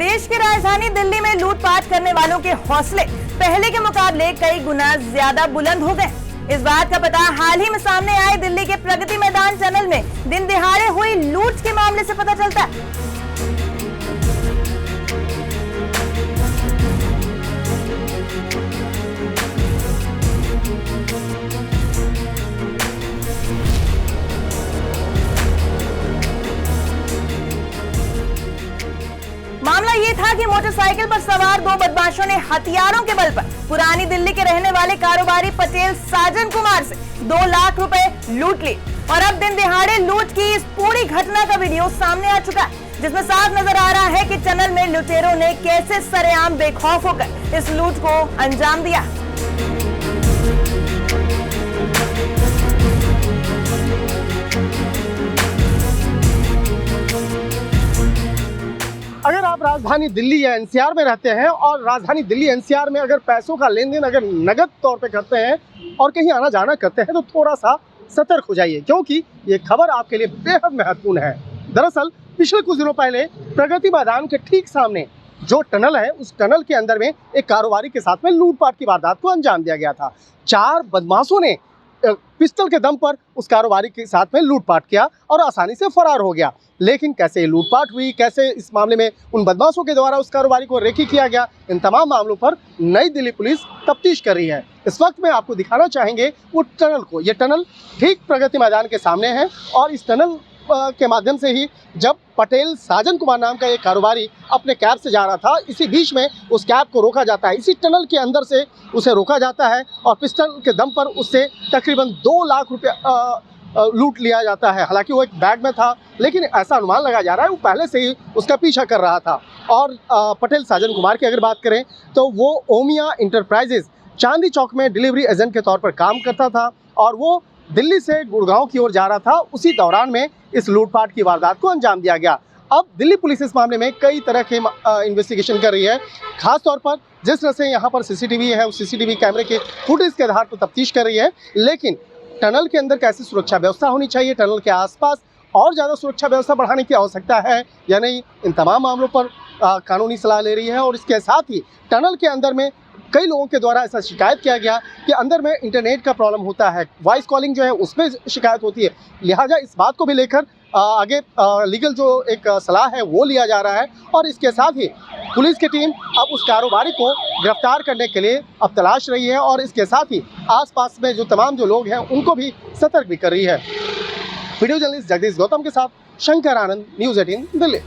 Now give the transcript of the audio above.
देश की राजधानी दिल्ली में लूटपाट करने वालों के हौसले पहले के मुकाबले कई गुना ज्यादा बुलंद हो गए। इस बात का पता हाल ही में सामने आए दिल्ली के प्रगति मैदान टनल में दिन दिहाड़े हुई लूट के मामले से पता चलता है। मामला ये था कि मोटरसाइकिल पर सवार दो बदमाशों ने हथियारों के बल पर पुरानी दिल्ली के रहने वाले कारोबारी पटेल साजन कुमार से 2 लाख रुपए लूट लिए और अब दिन दिहाड़े लूट की इस पूरी घटना का वीडियो सामने आ चुका है, जिसमें साफ नजर आ रहा है कि टनल में लुटेरों ने कैसे सरेआम बेखौफ होकर इस लूट को अंजाम दिया। अगर आप राजधानी दिल्ली या एनसीआर में रहते हैं और राजधानी दिल्ली एनसीआर में अगर पैसों का लेन देन अगर नगद तौर पे करते हैं और कहीं आना जाना करते हैं तो थोड़ा सा सतर्क हो जाइए, क्योंकि ये खबर आपके लिए बेहद महत्वपूर्ण है। दरअसल पिछले कुछ दिनों पहले प्रगति मैदान के ठीक सामने जो टनल है, उस टनल के अंदर में एक कारोबारी के साथ में लूटपाट की वारदात को अंजाम दिया गया था। 4 बदमाशों ने पिस्टल के दम पर उस कारोबारी के साथ में लूटपाट किया और आसानी से फरार हो गया। लेकिन कैसे ये लूटपाट हुई, कैसे इस मामले में उन बदमाशों के द्वारा उस कारोबारी को रेकी किया गया, इन तमाम मामलों पर नई दिल्ली पुलिस तफ्तीश कर रही है। इस वक्त में आपको दिखाना चाहेंगे वो टनल को। ये टनल ठीक प्रगति मैदान के सामने है और इस टनल के माध्यम से ही जब पटेल साजन कुमार नाम का एक कारोबारी अपने कैब से जा रहा था, इसी बीच में उस कैब को रोका जाता है। इसी टनल के अंदर से उसे रोका जाता है और पिस्टल के दम पर उससे तकरीबन 2 लाख रुपये लूट लिया जाता है। हालांकि वो एक बैग में था, लेकिन ऐसा अनुमान लगाया जा रहा है वो पहले से ही उसका पीछा कर रहा था। और पटेल साजन कुमार की अगर बात करें तो वो ओमिया इंटरप्राइजेज चांदी चौक में डिलीवरी एजेंट के तौर पर काम करता था और वो दिल्ली से गुड़गांव की ओर जा रहा था। उसी दौरान में इस लूटपाट की वारदात को अंजाम दिया गया। अब दिल्ली पुलिस इस मामले में कई तरह के इन्वेस्टिगेशन कर रही है। खास तौर पर जिस तरह से यहाँ पर सीसीटीवी है, उस सीसीटीवी कैमरे के फुटेज के आधार पर तफ्तीश कर रही है। लेकिन टनल के अंदर कैसी सुरक्षा व्यवस्था होनी चाहिए, टनल के आसपास और ज़्यादा सुरक्षा व्यवस्था बढ़ाने की आवश्यकता है या नहीं, इन तमाम मामलों पर कानूनी सलाह ले रही है। और इसके साथ ही टनल के अंदर में कई लोगों के द्वारा ऐसा शिकायत किया गया कि अंदर में इंटरनेट का प्रॉब्लम होता है, वॉइस कॉलिंग जो है उसमें शिकायत होती है। लिहाजा इस बात को भी लेकर आगे लीगल जो एक सलाह है वो लिया जा रहा है। और इसके साथ ही पुलिस की टीम अब उस कारोबारी को गिरफ्तार करने के लिए अब तलाश रही है और इसके साथ ही आसपास में जो तमाम जो लोग हैं उनको भी सतर्क भी कर रही है। वीडियो जर्नलिस्ट जगदीश गौतम के साथ शंकर आनंद, न्यूज़ 18 दिल्ली।